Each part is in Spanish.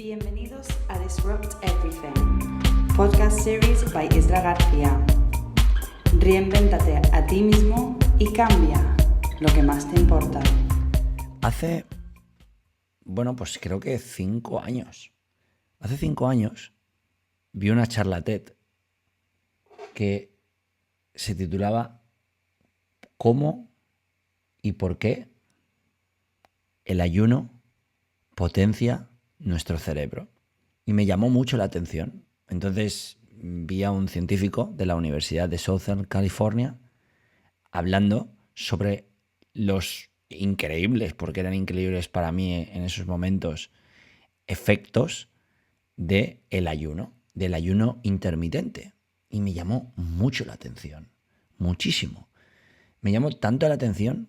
Bienvenidos a Disrupt Everything, podcast series by Isra García. Reinvéntate a ti mismo y cambia lo que más te importa. Hace, pues creo que 5 años. Hace 5 años vi una charla TED que se titulaba ¿Cómo y por qué el ayuno potencia nuestro cerebro? Y me llamó mucho la atención. Entonces vi a un científico de la Universidad de Southern California hablando sobre los increíbles, porque eran increíbles para mí en esos momentos, efectos del ayuno intermitente. Y me llamó mucho la atención, muchísimo. Me llamó tanto la atención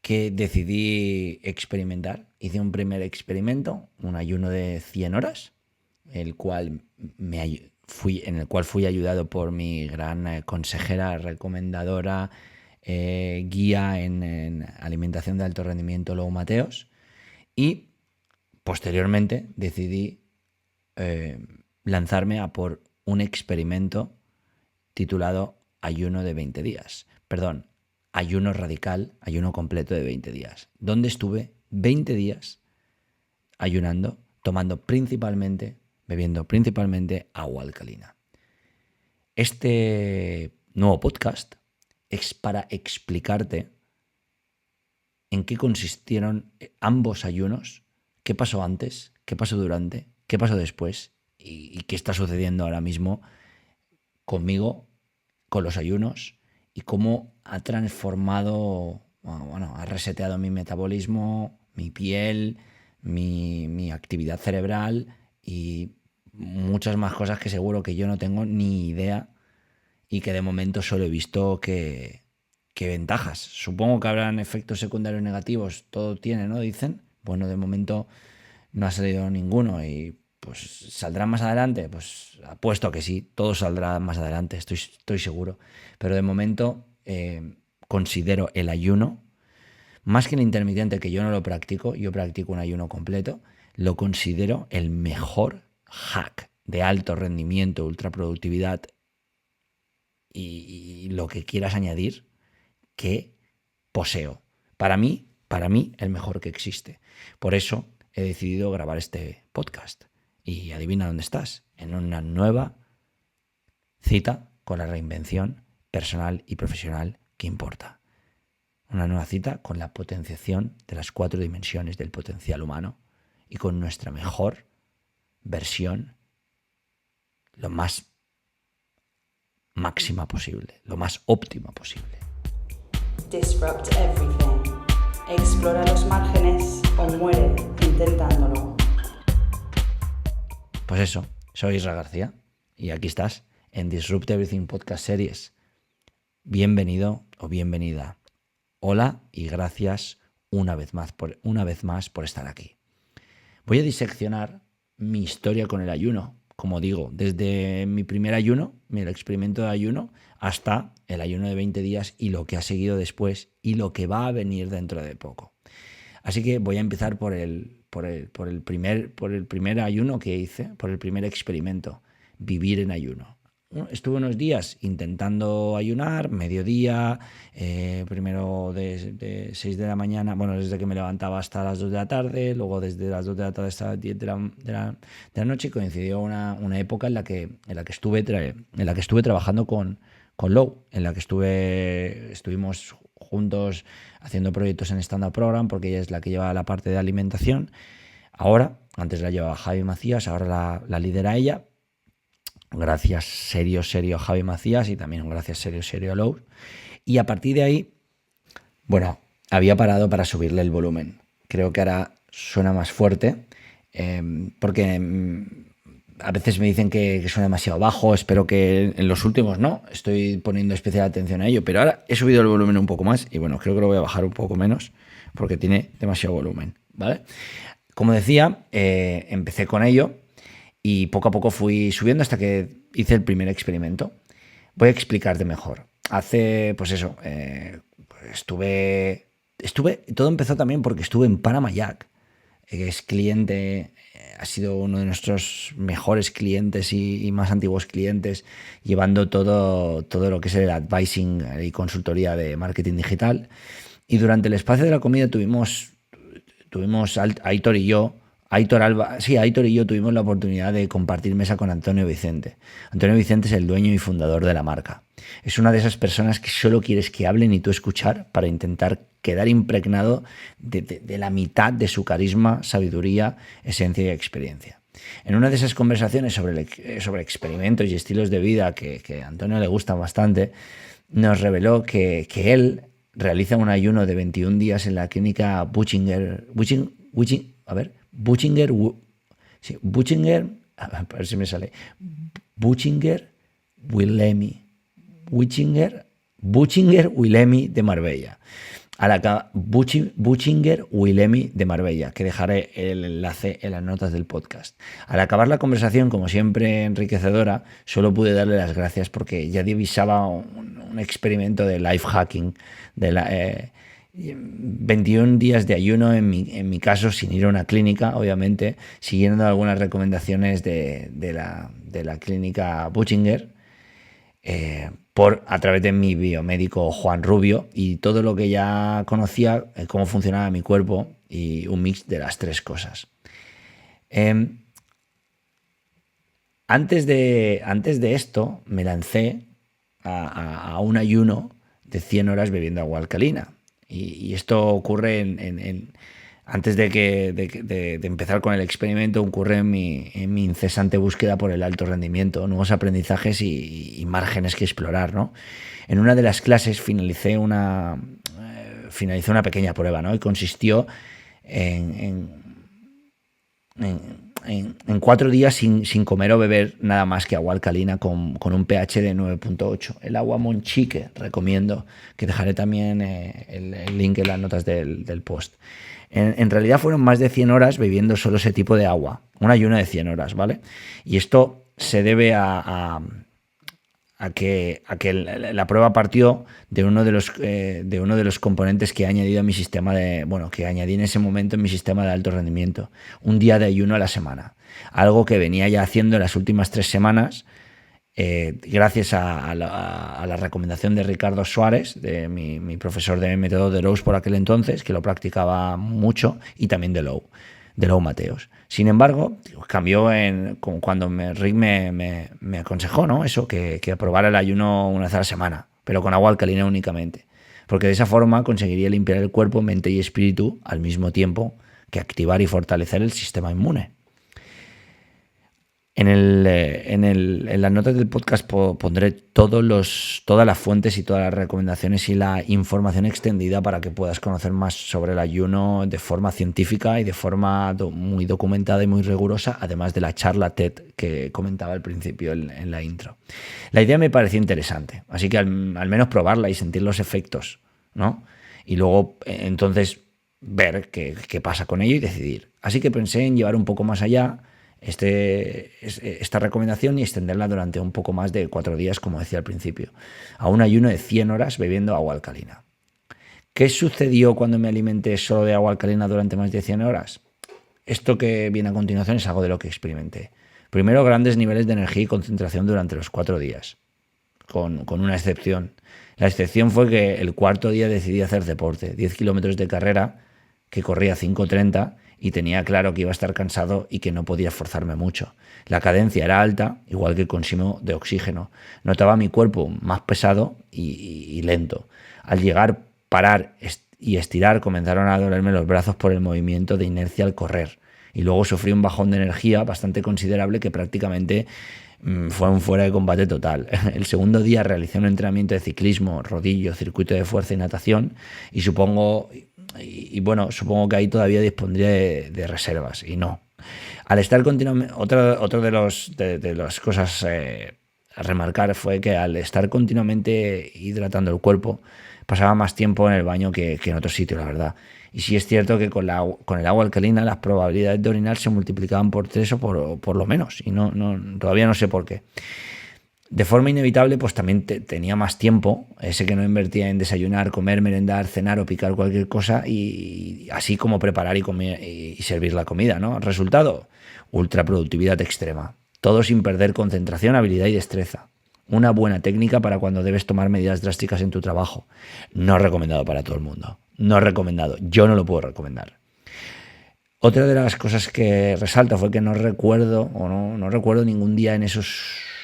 que decidí experimentar. Hice un primer experimento, un ayuno de 100 horas, en el cual fui ayudado por mi gran consejera, recomendadora, guía en alimentación de alto rendimiento, Lou Mateos, y posteriormente decidí lanzarme a por un experimento titulado ayuno de 20 días. Ayuno radical, ayuno completo de 20 días, donde estuve 20 días ayunando, bebiendo principalmente agua alcalina. Este nuevo podcast es para explicarte en qué consistieron ambos ayunos, qué pasó antes, qué pasó durante, qué pasó después y qué está sucediendo ahora mismo conmigo, con los ayunos, y cómo ha transformado, ha reseteado mi metabolismo, mi piel, mi actividad cerebral y muchas más cosas que seguro que yo no tengo ni idea y que de momento solo he visto que ventajas. Supongo que habrán efectos secundarios negativos, todo tiene, ¿no? Dicen. Bueno, de momento no ha salido ninguno y pues saldrá más adelante. Pues apuesto que sí, todo saldrá más adelante, estoy seguro. Pero de momento considero el ayuno, más que el intermitente, que yo no lo practico, yo practico un ayuno completo, lo considero el mejor hack de alto rendimiento, ultraproductividad y lo que quieras añadir que poseo. Para mí, el mejor que existe. Por eso he decidido grabar este podcast. Y adivina dónde estás, en una nueva cita con la reinvención personal y profesional que importa. Una nueva cita con la potenciación de las 4 dimensiones del potencial humano y con nuestra mejor versión lo más máxima posible, lo más óptima posible. Disrupt everything. Explora los márgenes o muere intentándolo. Pues eso, soy Isra García y aquí estás en Disrupt Everything Podcast Series. Bienvenido o bienvenida. Hola y gracias una vez más por estar aquí. Voy a diseccionar mi historia con el ayuno, como digo, desde mi primer ayuno, el experimento de ayuno, hasta el ayuno de 20 días y lo que ha seguido después y lo que va a venir dentro de poco. Así que voy a empezar por el primer ayuno que hice, por el primer experimento, vivir en ayuno. Estuve unos días intentando ayunar, mediodía, primero de 6 de la mañana, desde que me levantaba hasta las 2 de la tarde, luego desde las 2 de la tarde hasta las 10 de la noche, coincidió una época en la que estuve trabajando con Lou, en la que estuvimos juntos haciendo proyectos en Stand Up Program, porque ella es la que lleva la parte de alimentación. Antes la llevaba Javi Macías, ahora la lidera ella. Gracias serio a Javi Macías y también gracias serio a Lou. Y a partir de ahí, había parado para subirle el volumen. Creo que ahora suena más fuerte, porque a veces me dicen que suena demasiado bajo. Espero que en los últimos no. Estoy poniendo especial atención a ello, pero ahora he subido el volumen un poco más y creo que lo voy a bajar un poco menos porque tiene demasiado volumen, ¿vale? Como decía, empecé con ello. Y poco a poco fui subiendo hasta que hice el primer experimento. Voy a explicarte mejor. Todo empezó también porque estuve en Panama Jack. que es cliente, ha sido uno de nuestros mejores clientes y más antiguos clientes, llevando todo lo que es el advising y consultoría de marketing digital. Y durante el espacio de la comida tuvimos Aitor y yo tuvimos la oportunidad de compartir mesa con Antonio Vicente. Antonio Vicente es el dueño y fundador de la marca. Es una de esas personas que solo quieres que hablen y tú escuchar para intentar quedar impregnado de la mitad de su carisma, sabiduría, esencia y experiencia. En una de esas conversaciones sobre experimentos y estilos de vida que a Antonio le gustan bastante, nos reveló que él realiza un ayuno de 21 días en la clínica Buchinger, a ver si me sale, Buchinger Willemi de Marbella. Buchinger Willemi de Marbella, que dejaré el enlace en las notas del podcast. Al acabar la conversación, como siempre enriquecedora, solo pude darle las gracias porque ya divisaba un experimento de life hacking, 21 días de ayuno en mi caso, sin ir a una clínica, obviamente, siguiendo algunas recomendaciones de la clínica Buchinger, a través de mi biomédico Juan Rubio, y todo lo que ya conocía, cómo funcionaba mi cuerpo y un mix de las tres cosas. Antes de esto me lancé a un ayuno de 100 horas bebiendo agua alcalina, y esto ocurre antes de empezar con el experimento, ocurre en mi incesante búsqueda por el alto rendimiento, nuevos aprendizajes y márgenes que explorar, ¿no? En una de las clases finalicé una pequeña prueba, ¿no? Y consistió en 4 días sin comer o beber nada más que agua alcalina con un pH de 9.8. El agua Monchique, recomiendo, que dejaré también el link en las notas del post. En realidad fueron más de 100 horas bebiendo solo ese tipo de agua, un ayuno de 100 horas, ¿vale? Y esto se debe a que la prueba partió de uno de los componentes que he añadido a mi sistema que añadí en ese momento en mi sistema de alto rendimiento: un día de ayuno a la semana, algo que venía ya haciendo en las últimas 3 semanas, gracias a la recomendación de Ricardo Suárez, de mi profesor de método de Lowe's por aquel entonces, que lo practicaba mucho, y también de Lowe Mateos. Sin embargo, cambió cuando Rick me aconsejó, ¿no? Eso, que aprobara el ayuno una vez a la semana, pero con agua alcalina únicamente, porque de esa forma conseguiría limpiar el cuerpo, mente y espíritu al mismo tiempo que activar y fortalecer el sistema inmune. En las notas del podcast pondré todas las fuentes y todas las recomendaciones y la información extendida para que puedas conocer más sobre el ayuno de forma científica y de forma muy documentada y muy rigurosa, además de la charla TED que comentaba al principio en la intro. La idea me pareció interesante, así que al menos probarla y sentir los efectos, ¿no? Y luego entonces ver qué pasa con ello y decidir. Así que pensé en llevar un poco más allá esta recomendación y extenderla durante un poco más de 4 días, como decía al principio, a un ayuno de 100 horas bebiendo agua alcalina. ¿Qué sucedió cuando me alimenté solo de agua alcalina durante más de 100 horas? Esto que viene a continuación es algo de lo que experimenté. Primero, grandes niveles de energía y concentración durante los 4 días, con una excepción. La excepción fue que el 4.º día decidí hacer deporte, 10 kilómetros de carrera, que corría 5:30, y tenía claro que iba a estar cansado y que no podía esforzarme mucho. La cadencia era alta, igual que el consumo de oxígeno. Notaba mi cuerpo más pesado y lento. Al llegar, parar y estirar, comenzaron a dolerme los brazos por el movimiento de inercia al correr. Y luego sufrí un bajón de energía bastante considerable que prácticamente fue un fuera de combate total. El segundo día realicé un entrenamiento de ciclismo, rodillo, circuito de fuerza y natación, y supongo que ahí todavía dispondría de reservas, y no. Al estar continuamente, otro de las cosas a remarcar fue que al estar continuamente hidratando el cuerpo, pasaba más tiempo en el baño que en otro sitio, la verdad. Y sí es cierto que con el agua alcalina las probabilidades de orinar se multiplicaban por 3 o por lo menos, y todavía no sé por qué. De forma inevitable, pues también tenía más tiempo, ese que no invertía en desayunar, comer, merendar, cenar o picar cualquier cosa, y así como preparar y comer y servir la comida, ¿no? Resultado, ultraproductividad extrema. Todo sin perder concentración, habilidad y destreza. Una buena técnica para cuando debes tomar medidas drásticas en tu trabajo. No recomendado para todo el mundo. No recomendado. Yo no lo puedo recomendar. Otra de las cosas que resalta fue que no recuerdo ningún día en esos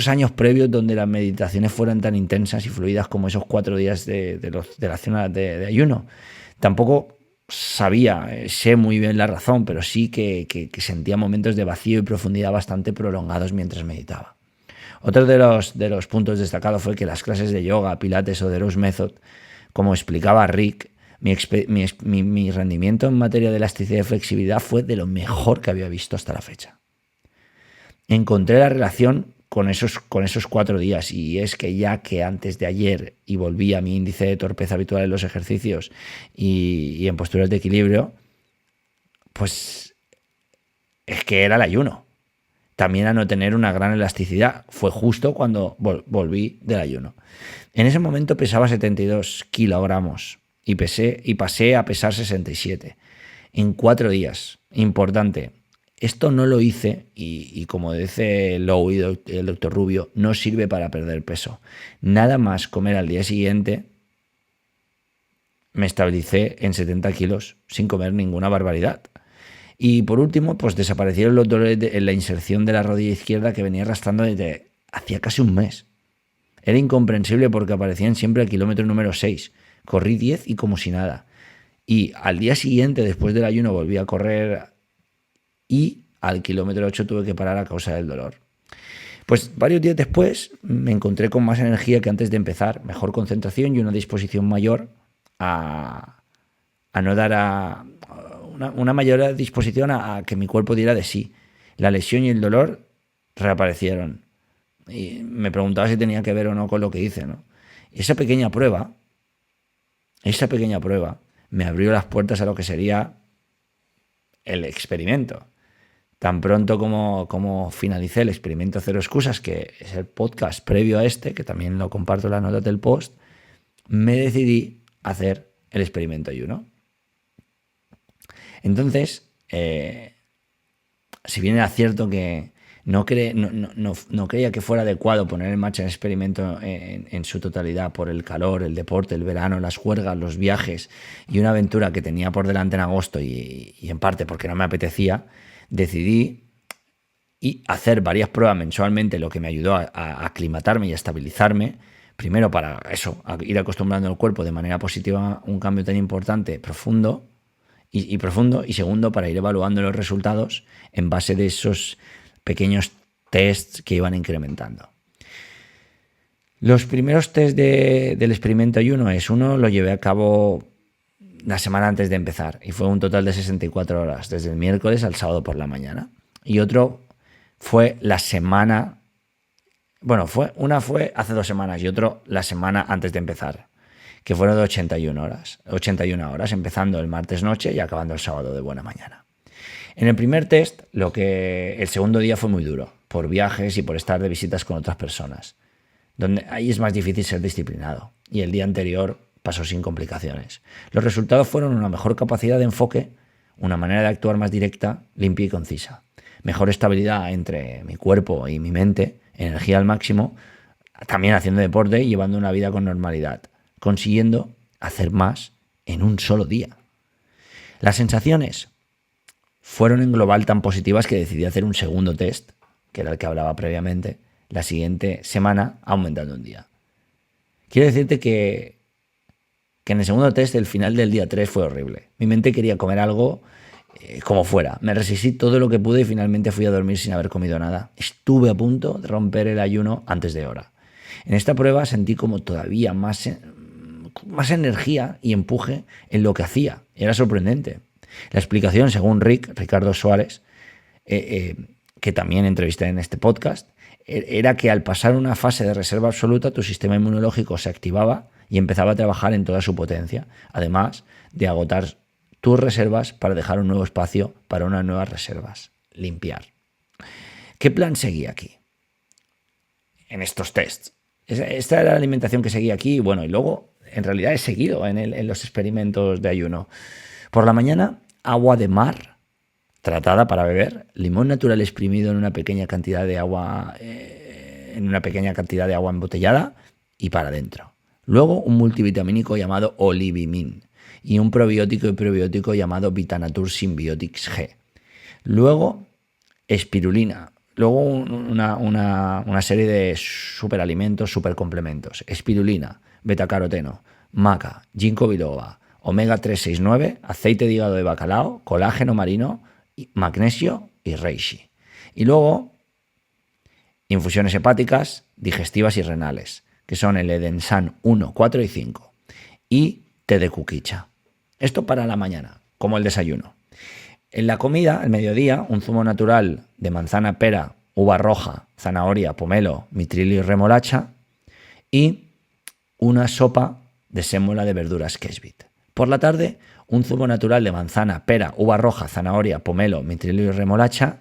años previos donde las meditaciones fueran tan intensas y fluidas como esos 4 días de la acción de ayuno. Tampoco sé muy bien la razón, pero sí que sentía momentos de vacío y profundidad bastante prolongados mientras meditaba. Otro de los puntos destacados fue que las clases de yoga, pilates o de Rose Method, como explicaba Rick, mi rendimiento en materia de elasticidad y flexibilidad fue de lo mejor que había visto hasta la fecha. Encontré la relación con esos 4 días, y es que ya que antes de ayer y volví a mi índice de torpeza habitual en los ejercicios y en posturas de equilibrio, pues es que era el ayuno. También a no tener una gran elasticidad. Fue justo cuando volví del ayuno. En ese momento pesaba 72 kilogramos y pasé a pesar 67 en 4 días. Importante. Esto no lo hice y como dice Lowe y el doctor Rubio, no sirve para perder peso. Nada más comer al día siguiente, me estabilicé en 70 kilos sin comer ninguna barbaridad. Y por último, pues desaparecieron los dolores en la inserción de la rodilla izquierda que venía arrastrando desde hacía casi un mes. Era incomprensible porque aparecían siempre al kilómetro número 6. Corrí 10 y como si nada. Y al día siguiente, después del ayuno, volví a correr y al kilómetro 8 tuve que parar a causa del dolor. Pues varios días después me encontré con más energía que antes de empezar, mejor concentración y una disposición mayor a no dar una mayor disposición a que mi cuerpo diera de sí. La lesión y el dolor reaparecieron. Y me preguntaba si tenía que ver o no con lo que hice, ¿no? Y esa pequeña prueba me abrió las puertas a lo que sería el experimento. Tan pronto como finalicé el experimento Cero Excusas, que es el podcast previo a este, que también lo comparto en las notas del post, me decidí a hacer el experimento ayuno. Entonces, si bien era cierto que no creía que fuera adecuado poner en marcha el experimento en su totalidad por el calor, el deporte, el verano, las juergas, los viajes y una aventura que tenía por delante en agosto y en parte porque no me apetecía, decidí hacer varias pruebas mensualmente, lo que me ayudó a aclimatarme y a estabilizarme. Primero para eso, a ir acostumbrando al cuerpo de manera positiva a un cambio tan importante, profundo, y segundo, para ir evaluando los resultados en base de esos pequeños tests que iban incrementando. Los primeros tests del experimento ayuno uno lo llevé a cabo la semana antes de empezar y fue un total de 64 horas, desde el miércoles al sábado por la mañana. Y otro fue la semana, una fue hace 2 semanas y otro la semana antes de empezar, que fueron de 81 horas, empezando el martes noche y acabando el sábado de buena mañana. En el primer test, el segundo día fue muy duro, por viajes y por estar de visitas con otras personas, donde ahí es más difícil ser disciplinado, y el día anterior pasó sin complicaciones. Los resultados fueron una mejor capacidad de enfoque, una manera de actuar más directa, limpia y concisa, mejor estabilidad entre mi cuerpo y mi mente, energía al máximo, también haciendo deporte y llevando una vida con normalidad, consiguiendo hacer más en un solo día. Las sensaciones fueron en global tan positivas que decidí hacer un segundo test, que era el que hablaba previamente, la siguiente semana, aumentando un día. Quiero decirte que en el segundo test el final del día 3 fue horrible. Mi mente quería comer algo como fuera. Me resistí todo lo que pude y finalmente fui a dormir sin haber comido nada. Estuve a punto de romper el ayuno antes de hora. En esta prueba sentí como todavía más energía y empuje en lo que hacía. Era sorprendente. La explicación, según Ricardo Suárez, que también entrevisté en este podcast, era que al pasar una fase de reserva absoluta, tu sistema inmunológico se activaba y empezaba a trabajar en toda su potencia, además de agotar tus reservas para dejar un nuevo espacio para unas nuevas reservas. Limpiar. ¿Qué plan seguí aquí? en estos tests. Esta era la alimentación que seguía aquí, bueno, y luego en realidad he seguido en los experimentos de ayuno. Por la mañana, agua de mar tratada para beber, limón natural exprimido en una pequeña cantidad de agua, embotellada y para adentro. Luego un multivitamínico llamado Olivimin y un probiótico y prebiótico llamado Vitanatur Symbiotics G. Luego espirulina. Luego una serie de superalimentos, supercomplementos. Espirulina, betacaroteno, maca, ginkgo biloba, omega 369, aceite de hígado de bacalao, colágeno marino, magnesio y reishi. Y luego infusiones hepáticas, digestivas y renales, que son el Edensan 1, 4 y 5. Y té de kukicha. Esto para la mañana, como el desayuno. En la comida, al mediodía, un zumo natural de manzana, pera, uva roja, zanahoria, pomelo, mitrilio y remolacha. Y una sopa de sémola de verduras Kesvit. Por la tarde, un zumo natural de manzana, pera, uva roja, zanahoria, pomelo, mitrilio y remolacha.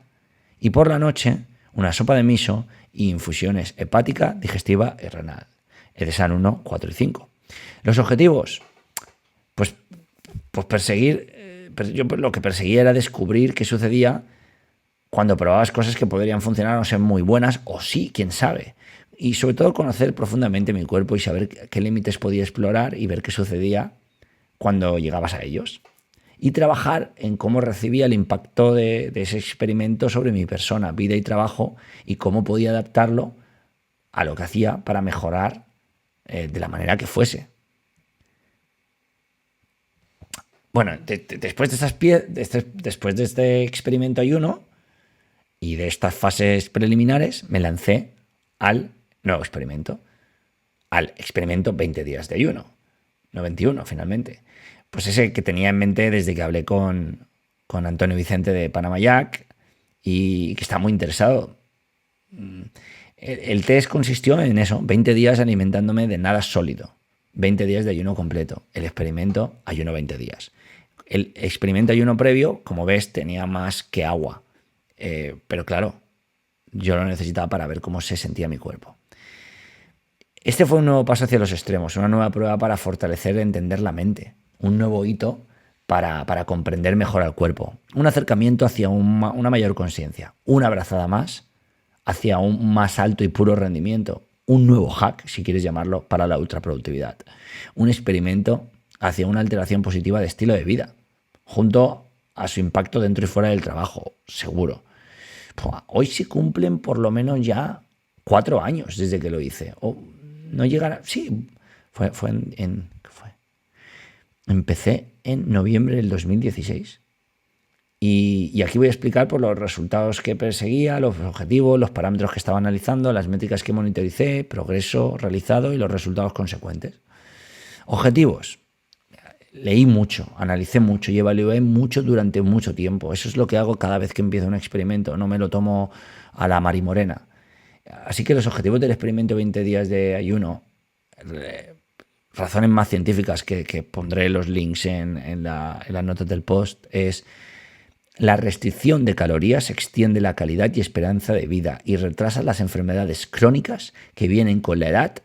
Y por la noche, una sopa de miso y infusiones hepática, digestiva y renal. Edesan 1, 4 y 5. Los objetivos, pues perseguir. Yo lo que perseguía era descubrir qué sucedía cuando probabas cosas que podrían funcionar o ser muy buenas, o sí, quién sabe. Y sobre todo conocer profundamente mi cuerpo y saber qué límites podía explorar y ver qué sucedía cuando llegabas a ellos. Y trabajar en cómo recibía el impacto de ese experimento sobre mi persona, vida y trabajo, y cómo podía adaptarlo a lo que hacía para mejorar de la manera que fuese. Bueno, después de este experimento ayuno y de estas fases preliminares, me lancé al nuevo experimento, al experimento 20 días de ayuno, no 21 finalmente. Pues ese que tenía en mente desde que hablé con Antonio Vicente de Panama Jack y que está muy interesado. El test consistió en eso, 20 días alimentándome de nada sólido, 20 días de ayuno completo, el experimento ayuno 20 días. El experimento ayuno previo, como ves, tenía más que agua. Pero claro, yo lo necesitaba para ver cómo se sentía mi cuerpo. Este fue un nuevo paso hacia los extremos, una nueva prueba para fortalecer y entender la mente. Un nuevo hito para comprender mejor al cuerpo. Un acercamiento hacia una mayor conciencia. Una brazada más hacia un más alto y puro rendimiento. Un nuevo hack, si quieres llamarlo, para la ultraproductividad. Un experimento hacia una alteración positiva de estilo de vida, junto a su impacto dentro y fuera del trabajo, seguro. Hoy se cumplen por lo menos ya 4 años desde que lo hice. O no llegará. Sí, ¿qué fue? Empecé en noviembre del 2016. Y aquí voy a explicar por los resultados que perseguía, los objetivos, los parámetros que estaba analizando, las métricas que monitoricé, progreso realizado y los resultados consecuentes. Objetivos. Leí mucho, analicé mucho y evalué mucho durante mucho tiempo. Eso es lo que hago cada vez que empiezo un experimento. No me lo tomo a la marimorena. Así que los objetivos del experimento 20 días de ayuno, razones más científicas que pondré los links en las notas del post, es: la restricción de calorías extiende la calidad y esperanza de vida y retrasa las enfermedades crónicas que vienen con la edad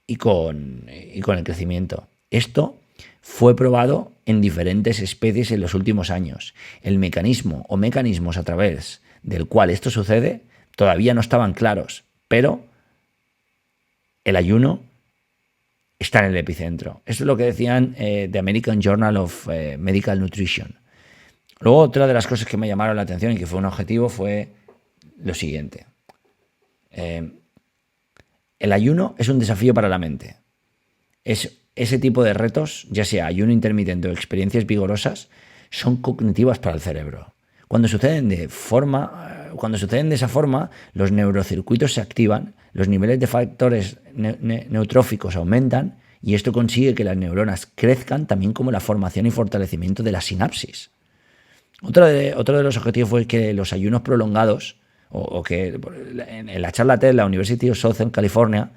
y con el crecimiento. Esto fue probado en diferentes especies en los últimos años. El mecanismo o mecanismos a través del cual esto sucede todavía no estaban claros, pero el ayuno está en el epicentro. Esto es lo que decían The American Journal of Medical Nutrition. Luego, otra de las cosas que me llamaron la atención y que fue un objetivo fue lo siguiente. El ayuno es un desafío para la mente. Es ese tipo de retos, ya sea ayuno intermitente o experiencias vigorosas, son cognitivas para el cerebro. Cuando suceden de esa forma, los neurocircuitos se activan, los niveles de factores neutróficos aumentan y esto consigue que las neuronas crezcan, también como la formación y fortalecimiento de la sinapsis. Otro de los objetivos fue que los ayunos prolongados, o que en la charla TED, la University of Southern California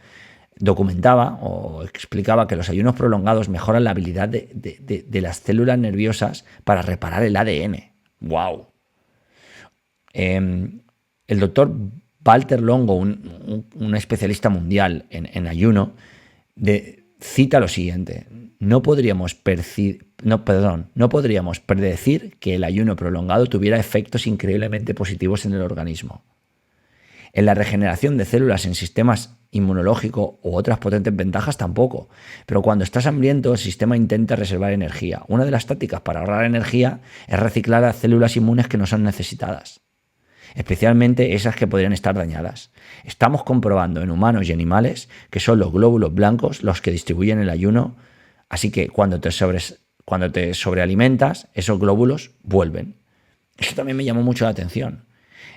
documentaba o explicaba que los ayunos prolongados mejoran la habilidad de las células nerviosas para reparar el ADN. ¡Wow! El doctor Walter Longo, un especialista mundial en ayuno, cita lo siguiente: no podríamos predecir que el ayuno prolongado tuviera efectos increíblemente positivos en el organismo, en la regeneración de células, en sistemas inmunológico u otras potentes ventajas tampoco. Pero cuando estás hambriento, el sistema intenta reservar energía. Una de las tácticas para ahorrar energía es reciclar las células inmunes que no son necesitadas, especialmente esas que podrían estar dañadas. Estamos comprobando en humanos y animales que son los glóbulos blancos los que distribuyen el ayuno, así que cuando te sobrealimentas, esos glóbulos vuelven. Eso también me llamó mucho la atención.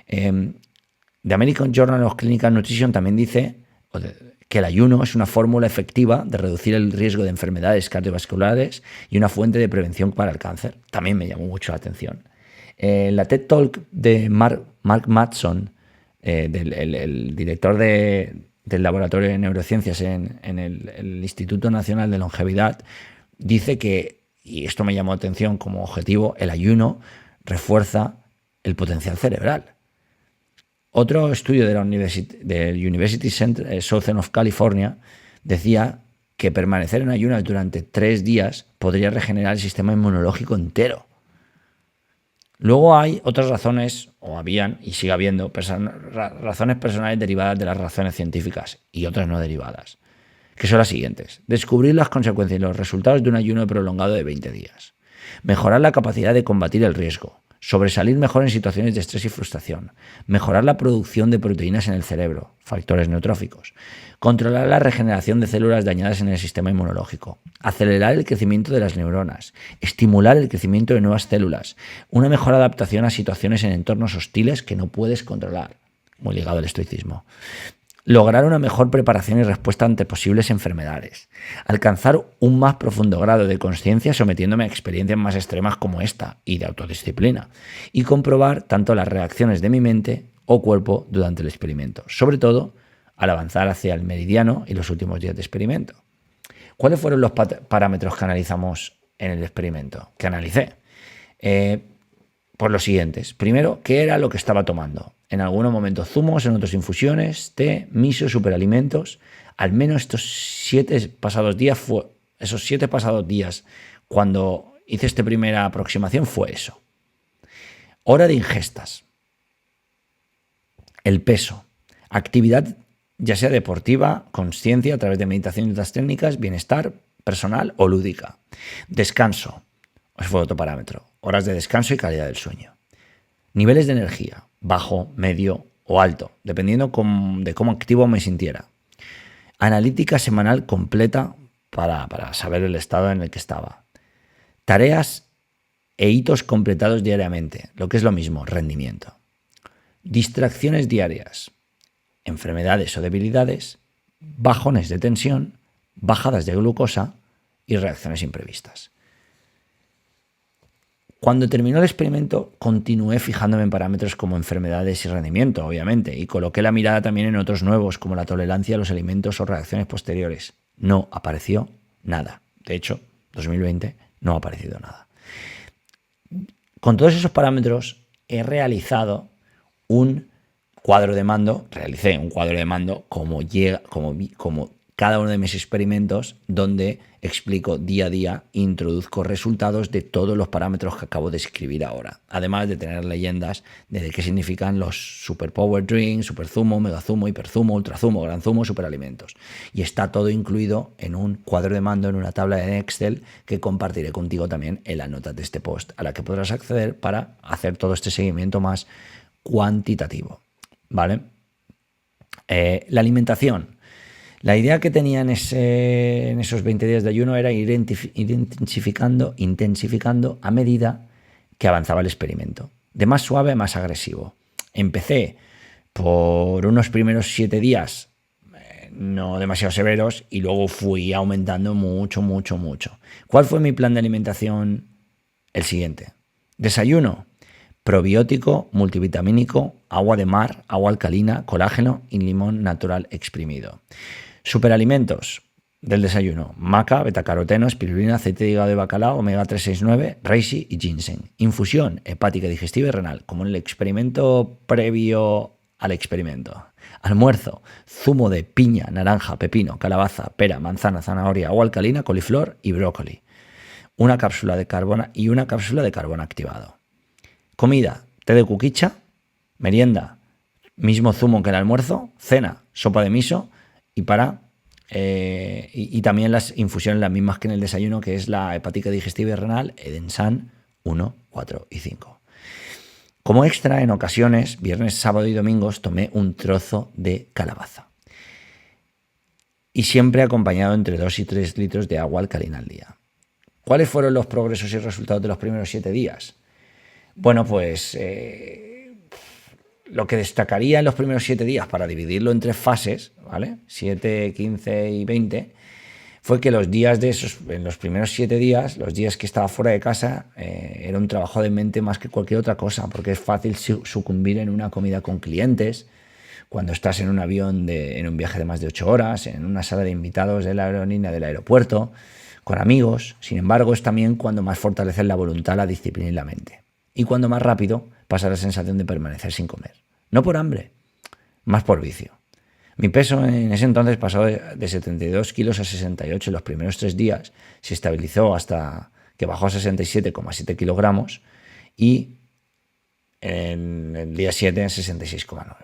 The American Journal of Clinical Nutrition también dice que el ayuno es una fórmula efectiva de reducir el riesgo de enfermedades cardiovasculares y una fuente de prevención para el cáncer. También me llamó mucho la atención. La TED Talk de Mark Mattson, el director del Laboratorio de Neurociencias en el Instituto Nacional de Longevidad, dice que, y esto me llamó la atención como objetivo, el ayuno refuerza el potencial cerebral. Otro estudio de la University Southern of California decía que permanecer en ayunas durante 3 días podría regenerar el sistema inmunológico entero. Luego hay otras razones, o habían y sigue habiendo, razones personales derivadas de las razones científicas y otras no derivadas, que son las siguientes: descubrir las consecuencias y los resultados de un ayuno prolongado de 20 días, mejorar la capacidad de combatir el riesgo, sobresalir mejor en situaciones de estrés y frustración, mejorar la producción de proteínas en el cerebro, factores neutróficos, controlar la regeneración de células dañadas en el sistema inmunológico, acelerar el crecimiento de las neuronas, estimular el crecimiento de nuevas células, una mejor adaptación a situaciones en entornos hostiles que no puedes controlar, muy ligado al estoicismo, lograr una mejor preparación y respuesta ante posibles enfermedades, alcanzar un más profundo grado de conciencia sometiéndome a experiencias más extremas como esta y de autodisciplina, y comprobar tanto las reacciones de mi mente o cuerpo durante el experimento, sobre todo al avanzar hacia el meridiano y los últimos días de experimento. ¿Cuáles fueron los parámetros que analizamos en el experimento? Que analicé. Pues los siguientes. Primero, ¿qué era lo que estaba tomando? En algunos momentos zumos, en otros infusiones, té, miso, superalimentos. Al menos esos 7 pasados días, cuando hice esta primera aproximación, fue eso. Hora de ingestas. El peso. Actividad, ya sea deportiva, consciencia a través de meditación y otras técnicas, bienestar personal o lúdica. Descanso. Ese fue otro parámetro. Horas de descanso y calidad del sueño. Niveles de energía. Bajo, medio o alto, dependiendo de cómo activo me sintiera. Analítica semanal completa para saber el estado en el que estaba. Tareas e hitos completados diariamente, lo que es lo mismo, rendimiento. Distracciones diarias, enfermedades o debilidades, bajones de tensión, bajadas de glucosa y reacciones imprevistas. Cuando terminó el experimento, continué fijándome en parámetros como enfermedades y rendimiento, obviamente, y coloqué la mirada también en otros nuevos, como la tolerancia a los alimentos o reacciones posteriores. No apareció nada. De hecho, 2020 no ha aparecido nada. Con todos esos parámetros, realicé un cuadro de mando como cada uno de mis experimentos, donde explico día a día, introduzco resultados de todos los parámetros que acabo de escribir ahora, además de tener leyendas de qué significan los super power drinks, super zumo, mega zumo, hiperzumo, ultrazumo, gran zumo, superalimentos. Y está todo incluido en un cuadro de mando, en una tabla de Excel que compartiré contigo también en las notas de este post, a la que podrás acceder para hacer todo este seguimiento más cuantitativo, ¿vale? La alimentación. La idea que tenía en esos 20 días de ayuno era ir intensificando a medida que avanzaba el experimento, de más suave a más agresivo. Empecé por unos primeros 7 días no demasiado severos y luego fui aumentando mucho. ¿Cuál fue mi plan de alimentación? El siguiente. Desayuno: probiótico, multivitamínico, agua de mar, agua alcalina, colágeno y limón natural exprimido. Superalimentos del desayuno: maca, betacaroteno, espirulina, aceite de hígado de bacalao, omega 369, reishi y ginseng. Infusión hepática, digestiva y renal. Como en el experimento previo al experimento. Almuerzo, zumo de piña, naranja, pepino, calabaza, pera, manzana, zanahoria, agua alcalina, coliflor y brócoli. Una cápsula de carbón y una cápsula de carbón activado. Comida, té de cuquicha. Merienda, mismo zumo que el almuerzo. Cena, sopa de miso. Y también las infusiones las mismas que en el desayuno, que es la hepática digestiva y renal, Edensan 1, 4 y 5. Como extra, en ocasiones, viernes, sábado y domingos, tomé un trozo de calabaza. Y siempre acompañado entre 2 y 3 litros de agua alcalina al día. ¿Cuáles fueron los progresos y resultados de los primeros 7 días? Bueno, pues lo que destacaría en los primeros 7 días, para dividirlo en 3 fases, ¿vale? 7, 15 y 20, fue que en los primeros 7 días, los días que estaba fuera de casa, era un trabajo de mente más que cualquier otra cosa, porque es fácil sucumbir en una comida con clientes, cuando estás en un avión en un viaje de más de 8 horas, en una sala de invitados de la aerolínea del aeropuerto, con amigos. Sin embargo, es también cuando más fortaleces la voluntad, la disciplina y la mente. Y cuando más rápido pasa la sensación de permanecer sin comer. No por hambre, más por vicio. Mi peso en ese entonces pasó de 72 kilos a 68 en los primeros 3 días. Se estabilizó hasta que bajó a 67,7 kilogramos y en el día 7 a 66,9.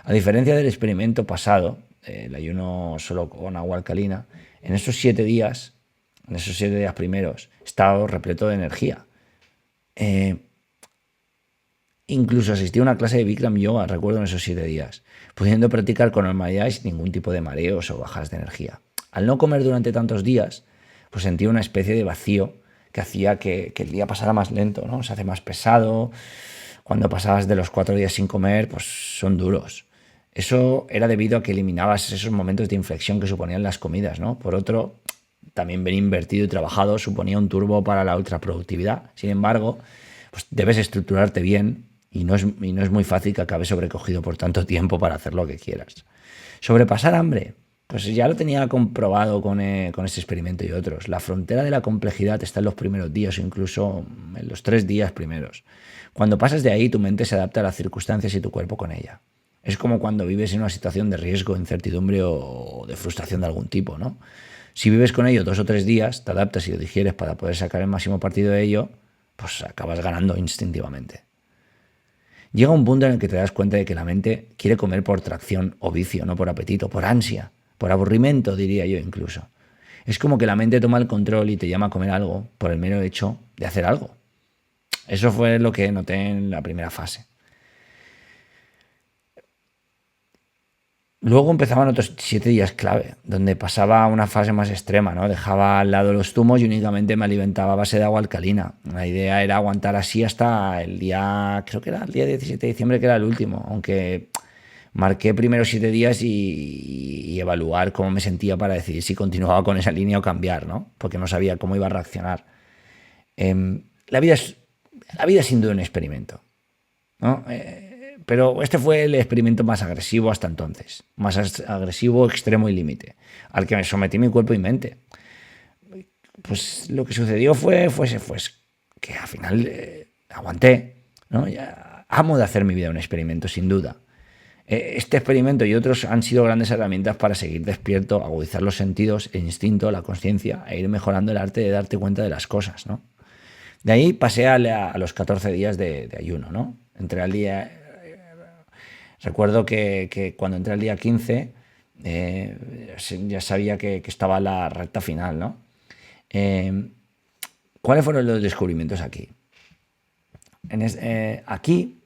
A diferencia del experimento pasado, el ayuno solo con agua alcalina, en esos 7 días primeros, he estado repleto de energía. Incluso asistí a una clase de Bikram Yoga, recuerdo, en esos 7 días, pudiendo practicar con normalidad y sin ningún tipo de mareos o bajas de energía. Al no comer durante tantos días, pues sentí una especie de vacío que hacía que el día pasara más lento, ¿no? Se hace más pesado. Cuando pasabas de los 4 días sin comer, pues son duros. Eso era debido a que eliminabas esos momentos de inflexión que suponían las comidas, ¿no? Por otro, también ver invertido y trabajado suponía un turbo para la ultraproductividad. Sin embargo, pues debes estructurarte bien. Y no es muy fácil que acabes sobrecogido por tanto tiempo para hacer lo que quieras. Sobrepasar hambre, pues ya lo tenía comprobado con este experimento y otros. La frontera de la complejidad está en los primeros días o incluso en los 3 días primeros. Cuando pasas de ahí, tu mente se adapta a las circunstancias y tu cuerpo con ella. Es como cuando vives en una situación de riesgo, incertidumbre o de frustración de algún tipo, ¿no? Si vives con ello 2 o 3 días, te adaptas y lo digieres para poder sacar el máximo partido de ello, pues acabas ganando instintivamente. Llega un punto en el que te das cuenta de que la mente quiere comer por tracción o vicio, no por apetito, por ansia, por aburrimiento, diría yo incluso. Es como que la mente toma el control y te llama a comer algo por el mero hecho de hacer algo. Eso fue lo que noté en la primera fase. Luego empezaban otros 7 días clave, donde pasaba a una fase más extrema, ¿no? Dejaba al lado los zumos y únicamente me alimentaba a base de agua alcalina. La idea era aguantar así hasta el día, creo que era el día 17 de diciembre, que era el último, aunque marqué primero 7 días y evaluar cómo me sentía para decidir si continuaba con esa línea o cambiar, ¿no? Porque no sabía cómo iba a reaccionar. La vida es sin duda un experimento, ¿no? Pero este fue el experimento más agresivo hasta entonces, más agresivo, extremo y límite, al que me sometí mi cuerpo y mente. Pues lo que sucedió fue que al final aguanté, ¿no? Ya amo de hacer mi vida un experimento, sin duda. Este experimento y otros han sido grandes herramientas para seguir despierto, agudizar los sentidos, el instinto, la conciencia e ir mejorando el arte de darte cuenta de las cosas, ¿no? De ahí pasé a los 14 días de ayuno, ¿no? Entré al día... Recuerdo que cuando entré al día 15 ya sabía que estaba la recta final, ¿no? ¿Cuáles fueron los descubrimientos aquí? Aquí,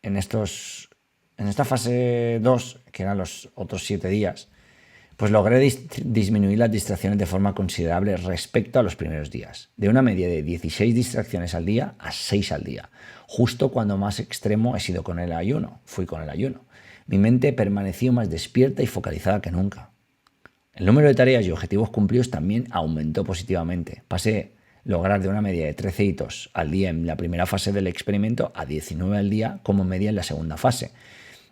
en esta fase 2, que eran los otros 7 días, pues logré disminuir las distracciones de forma considerable respecto a los primeros días. De una media de 16 distracciones al día a 6 al día. Justo cuando más extremo he sido con el ayuno. Fui con el ayuno. Mi mente permaneció más despierta y focalizada que nunca. El número de tareas y objetivos cumplidos también aumentó positivamente. Pasé a lograr de una media de 13 hitos al día en la primera fase del experimento a 19 al día como media en la segunda fase.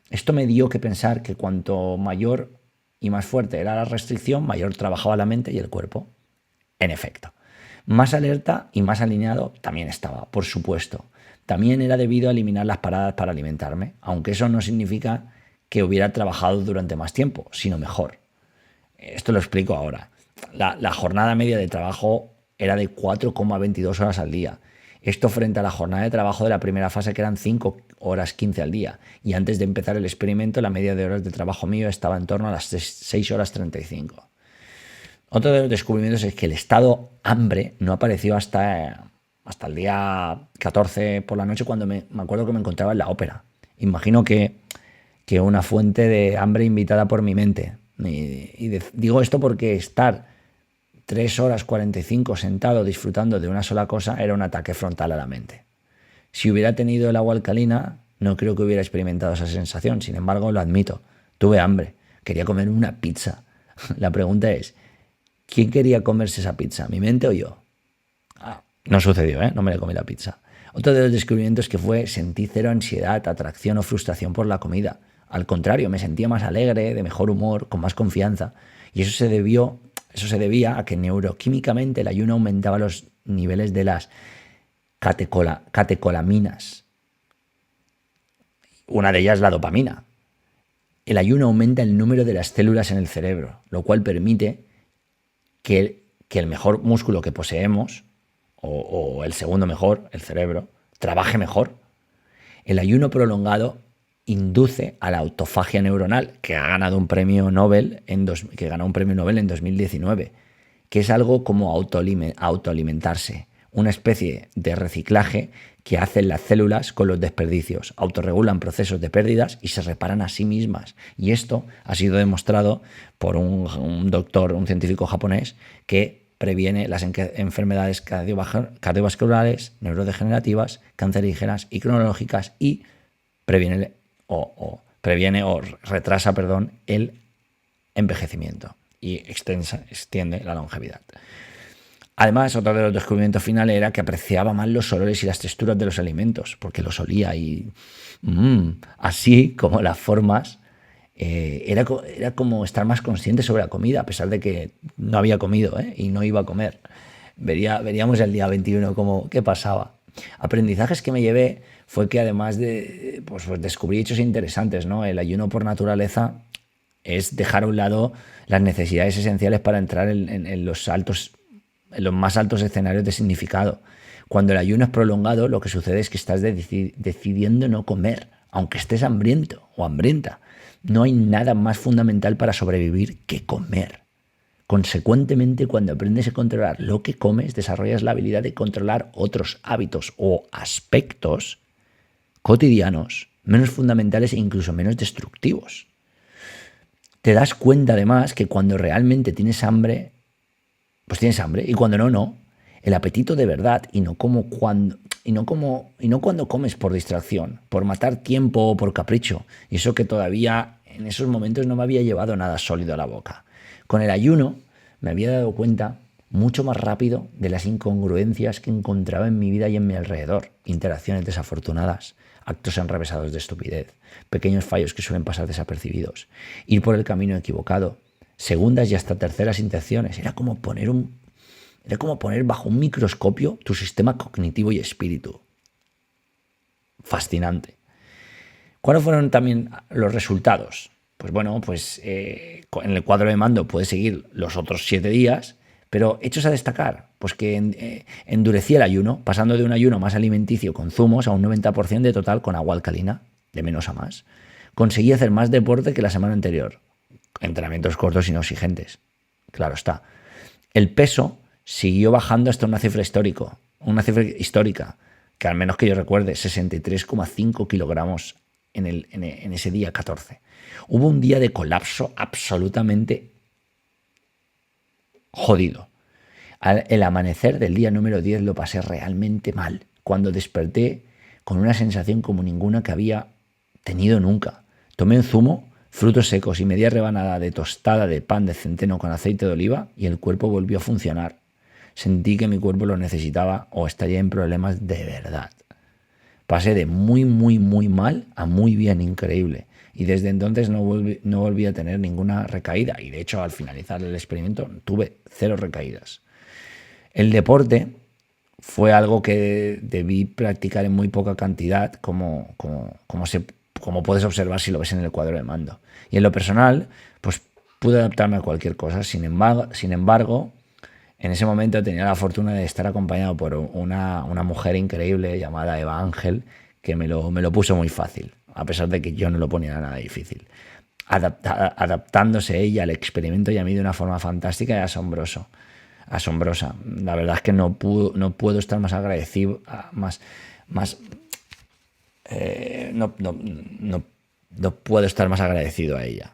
Esto me dio que pensar que cuanto mayor y más fuerte era la restricción, mayor trabajaba la mente y el cuerpo. En efecto, Más alerta y más alineado también estaba, por supuesto. También era debido a eliminar las paradas para alimentarme, aunque eso no significa que hubiera trabajado durante más tiempo, sino mejor. Esto lo explico ahora. La jornada media de trabajo era de 4,22 horas al día. Esto frente a la jornada de trabajo de la primera fase, que eran 5 horas 15 al día. Y antes de empezar el experimento, la media de horas de trabajo mío estaba en torno a las 6 horas 35. Otro de los descubrimientos es que el estado hambre no apareció hasta el día 14 por la noche, cuando me acuerdo que me encontraba en la ópera. Imagino que una fuente de hambre invitada por mi mente. Digo esto porque estar 3 horas 45 sentado disfrutando de una sola cosa era un ataque frontal a la mente. Si hubiera tenido el agua alcalina, no creo que hubiera experimentado esa sensación. Sin embargo, lo admito, tuve hambre, quería comer una pizza. La pregunta es, ¿quién quería comerse esa pizza, mi mente o yo? No sucedió, no me la comí la pizza. Otro de los descubrimientos que fue: sentí cero ansiedad, atracción o frustración por la comida. Al contrario, me sentía más alegre, de mejor humor, con más confianza. Y eso se debía a que neuroquímicamente el ayuno aumentaba los niveles de las catecolaminas. Una de ellas, la dopamina. El ayuno aumenta el número de las células en el cerebro, lo cual permite que el mejor músculo que poseemos, o el segundo mejor, el cerebro, trabaje mejor. El ayuno prolongado induce a la autofagia neuronal, que ganó un premio Nobel en 2019, que es algo como autoalimentarse, una especie de reciclaje que hacen las células con los desperdicios, autorregulan procesos de pérdidas y se reparan a sí mismas. Y esto ha sido demostrado por un doctor, un científico japonés, que previene las enfermedades cardiovasculares, neurodegenerativas, cancerígenas y cronológicas, y previene o retrasa el envejecimiento y extiende la longevidad. Además, otro de los descubrimientos finales era que apreciaba más los olores y las texturas de los alimentos, porque los olía y así como las formas. Era como estar más consciente sobre la comida, a pesar de que no había comido y no iba a comer. Veríamos el día 21 qué pasaba. Aprendizajes que me llevé fue que, además de pues descubrí hechos interesantes, ¿no? El ayuno por naturaleza es dejar a un lado las necesidades esenciales para entrar en los más altos escenarios de significado. Cuando el ayuno es prolongado, lo que sucede es que estás decidiendo no comer, aunque estés hambriento o hambrienta. No hay nada más fundamental para sobrevivir que comer. Consecuentemente, cuando aprendes a controlar lo que comes, desarrollas la habilidad de controlar otros hábitos o aspectos cotidianos menos fundamentales e incluso menos destructivos. Te das cuenta, además, que cuando realmente tienes hambre, pues tienes hambre, y cuando no. El apetito de verdad, y no cuando comes por distracción, por matar tiempo o por capricho. Y eso que todavía en esos momentos no me había llevado nada sólido a la boca. Con el ayuno me había dado cuenta mucho más rápido de las incongruencias que encontraba en mi vida y en mi alrededor. Interacciones desafortunadas, actos enrevesados de estupidez, pequeños fallos que suelen pasar desapercibidos, ir por el camino equivocado, segundas y hasta terceras intenciones. Era como poner bajo un microscopio tu sistema cognitivo y espíritu. Fascinante. ¿Cuáles fueron también los resultados? Pues bueno, en el cuadro de mando puedes seguir los otros 7 días, pero hechos a destacar, pues que endurecí el ayuno, pasando de un ayuno más alimenticio con zumos a un 90% de total con agua alcalina, de menos a más. Conseguí hacer más deporte que la semana anterior, entrenamientos cortos y no exigentes. Claro está. El peso siguió bajando hasta una cifra histórica, que al menos que yo recuerde, 63,5 kilogramos en ese día 14. Hubo un día de colapso absolutamente jodido. El amanecer del día número 10 lo pasé realmente mal, cuando desperté con una sensación como ninguna que había tenido nunca. Tomé un zumo, frutos secos y media rebanada de tostada de pan de centeno con aceite de oliva y el cuerpo volvió a funcionar. Sentí que mi cuerpo lo necesitaba o estaría en problemas de verdad. Pasé de muy, muy, muy mal a muy bien, increíble. Y desde entonces no volví a tener ninguna recaída. Y de hecho, al finalizar el experimento, tuve 0 recaídas. El deporte fue algo que debí practicar en muy poca cantidad, como puedes observar si lo ves en el cuadro de mando. Y en lo personal, pues pude adaptarme a cualquier cosa. Sin embargo, en ese momento tenía la fortuna de estar acompañado por una mujer increíble llamada Eva Ángel, que me lo puso muy fácil, a pesar de que yo no lo ponía nada difícil. Adaptándose ella al experimento y a mí de una forma fantástica y asombrosa. La verdad es que no puedo estar más agradecido, no puedo estar más agradecido a ella,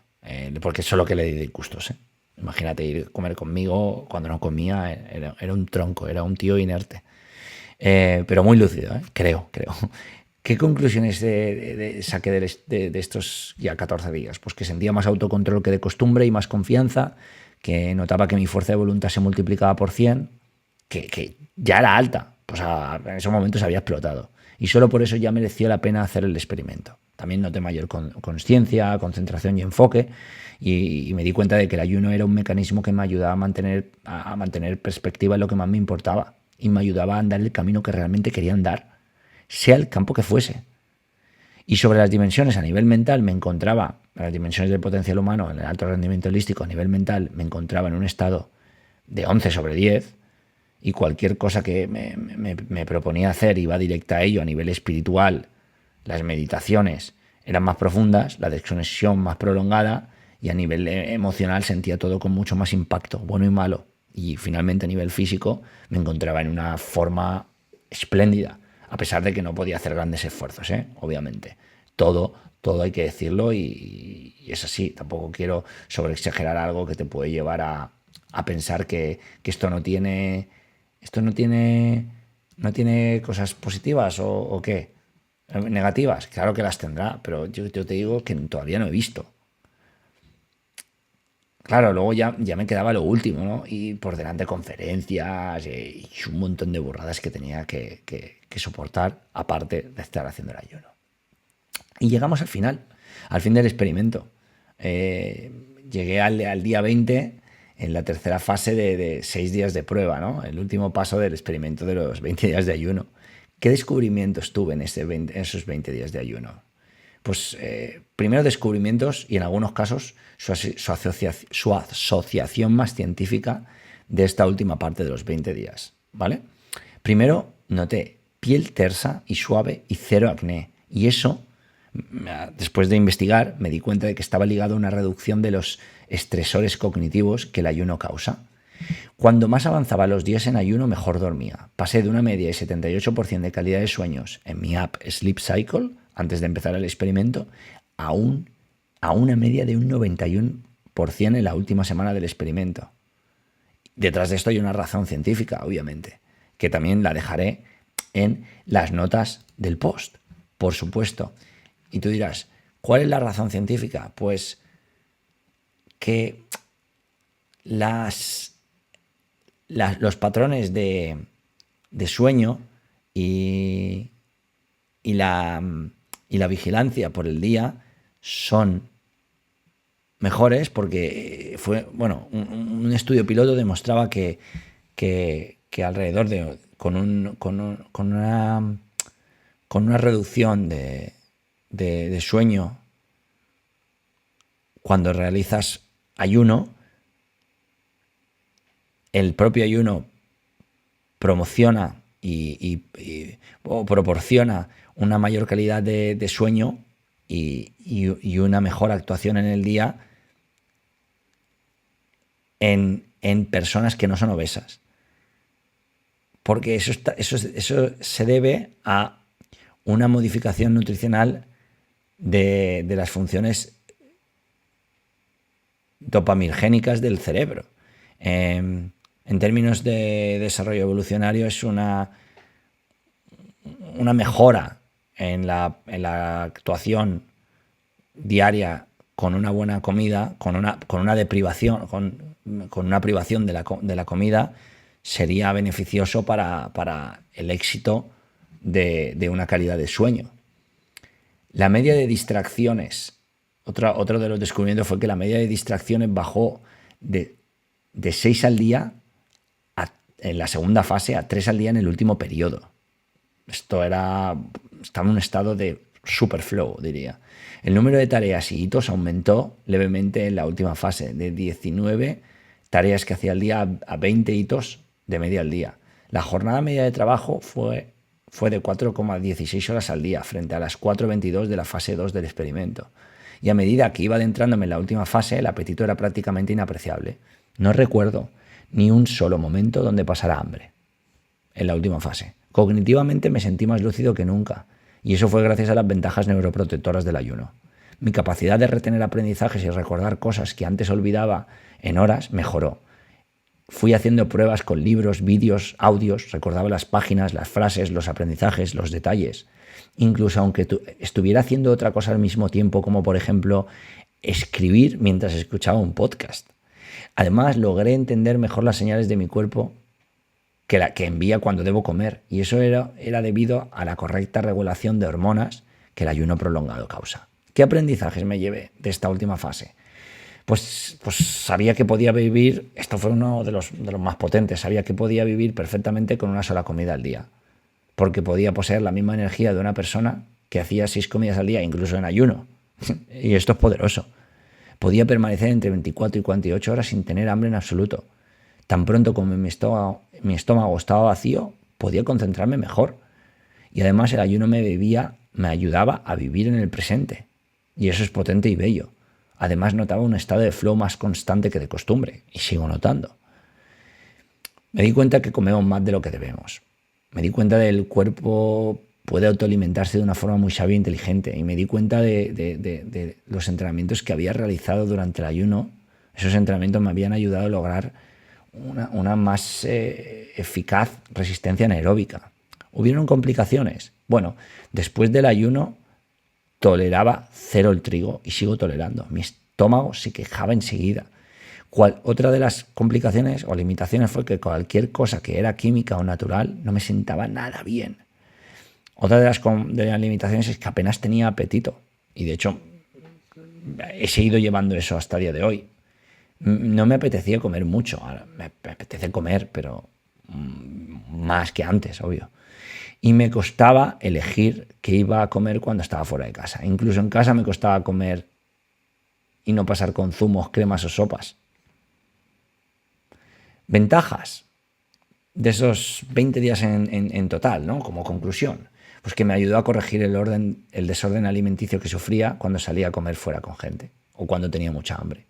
porque solo que le di disgustos. Imagínate ir a comer conmigo cuando no comía, era un tronco, era un tío inerte. Pero muy lúcido, creo. ¿Qué conclusiones saqué de estos ya 14 días? Pues que sentía más autocontrol que de costumbre y más confianza, que notaba que mi fuerza de voluntad se multiplicaba por 100, que ya era alta, pues en ese momento se había explotado. Y solo por eso ya mereció la pena hacer el experimento. También noté mayor consciencia, concentración y enfoque, y me di cuenta de que el ayuno era un mecanismo que me ayudaba a mantener perspectiva en lo que más me importaba, y me ayudaba a andar el camino que realmente quería andar, sea el campo que fuese. Y sobre las dimensiones a nivel mental las dimensiones del potencial humano en el alto rendimiento holístico a nivel mental, me encontraba en un estado de 11/10, y cualquier cosa que me proponía hacer iba directa a ello. A nivel espiritual, las meditaciones eran más profundas, la desconexión más prolongada, y a nivel emocional sentía todo con mucho más impacto, bueno y malo. Y finalmente a nivel físico me encontraba en una forma espléndida, a pesar de que no podía hacer grandes esfuerzos, obviamente. Todo hay que decirlo, y es así. Tampoco quiero sobreexagerar algo que te puede llevar a pensar que esto no tiene cosas positivas o qué, negativas. Claro que las tendrá, pero yo te digo que todavía no he visto. Claro, luego ya me quedaba lo último, ¿no? Y por delante conferencias y un montón de burradas que tenía que soportar, aparte de estar haciendo el ayuno. Y llegamos al fin del experimento. Llegué al día 20, en la tercera fase de 6 días de prueba, ¿no? El último paso del experimento de los 20 días de ayuno. ¿Qué descubrimientos tuve en esos 20 días de ayuno? Pues primero descubrimientos, y en algunos casos su asociación más científica de esta última parte de los 20 días, ¿vale? Primero noté piel tersa y suave y cero acné, y eso, después de investigar, me di cuenta de que estaba ligado a una reducción de los estresores cognitivos que el ayuno causa. Cuando más avanzaba los días en ayuno, mejor dormía. Pasé de una media de 78% de calidad de sueños en mi app Sleep Cycle, antes de empezar el experimento, a una media de un 91% en la última semana del experimento. Detrás de esto hay una razón científica, obviamente, que también la dejaré en las notas del post, por supuesto. Y tú dirás, ¿cuál es la razón científica? Pues que los patrones de sueño y la vigilancia por el día son mejores, porque un estudio piloto demostraba que alrededor de con una reducción de sueño cuando realizas ayuno, el propio ayuno promociona o proporciona una mayor calidad de sueño y una mejor actuación en el día en personas que no son obesas. Porque eso se debe a una modificación nutricional de las funciones dopaminogénicas del cerebro. En términos de desarrollo evolucionario, es una mejora en la actuación diaria con una buena comida, con una deprivación, con una privación de la comida, sería beneficioso para el éxito de una calidad de sueño. La media de distracciones, otro de los descubrimientos fue que la media de distracciones bajó de 6 al día en la segunda fase a 3 al día en el último periodo. Estaba en un estado de super flow, diría. El número de tareas y hitos aumentó levemente en la última fase, de 19 tareas que hacía al día a 20 hitos de media al día. La jornada media de trabajo fue de 4,16 horas al día, frente a las 4,22 de la fase 2 del experimento. Y a medida que iba adentrándome en la última fase, el apetito era prácticamente inapreciable. No recuerdo ni un solo momento donde pasara hambre en la última fase. Cognitivamente me sentí más lúcido que nunca, y eso fue gracias a las ventajas neuroprotectoras del ayuno. Mi capacidad de retener aprendizajes y recordar cosas que antes olvidaba en horas mejoró. Fui haciendo pruebas con libros, vídeos, audios, recordaba las páginas, las frases, los aprendizajes, los detalles. Incluso aunque estuviera haciendo otra cosa al mismo tiempo, como por ejemplo escribir mientras escuchaba un podcast. Además, logré entender mejor las señales de mi cuerpo que envía cuando debo comer, y eso era debido a la correcta regulación de hormonas que el ayuno prolongado causa. ¿Qué aprendizajes me llevé de esta última fase? Pues sabía que podía vivir, esto fue uno de los más potentes, sabía que podía vivir perfectamente con una sola comida al día, porque podía poseer la misma energía de una persona que hacía 6 comidas al día, incluso en ayuno. Y esto es poderoso. Podía permanecer entre 24 y 48 horas sin tener hambre en absoluto. Tan pronto como mi estómago estaba vacío, podía concentrarme mejor. Y además el ayuno me ayudaba a vivir en el presente. Y eso es potente y bello. Además notaba un estado de flow más constante que de costumbre. Y sigo notando. Me di cuenta que comemos más de lo que debemos. Me di cuenta del cuerpo puede autoalimentarse de una forma muy sabia e inteligente. Y me di cuenta de los entrenamientos que había realizado durante el ayuno. Esos entrenamientos me habían ayudado a lograr una más eficaz resistencia anaeróbica. ¿Hubieron complicaciones? Bueno, después del ayuno toleraba 0 el trigo y sigo tolerando. Mi estómago se quejaba enseguida. Otra de las complicaciones o limitaciones fue que cualquier cosa que era química o natural no me sentaba nada bien. Otra de las limitaciones es que apenas tenía apetito. Y de hecho, he seguido llevando eso hasta el día de hoy. No me apetecía comer mucho. Ahora me apetece comer, pero más que antes, obvio. Y me costaba elegir qué iba a comer cuando estaba fuera de casa. Incluso en casa me costaba comer y no pasar con zumos, cremas o sopas. Ventajas de esos 20 días en total, ¿no? Como conclusión. Pues que me ayudó a corregir el desorden alimenticio que sufría cuando salía a comer fuera con gente o cuando tenía mucha hambre.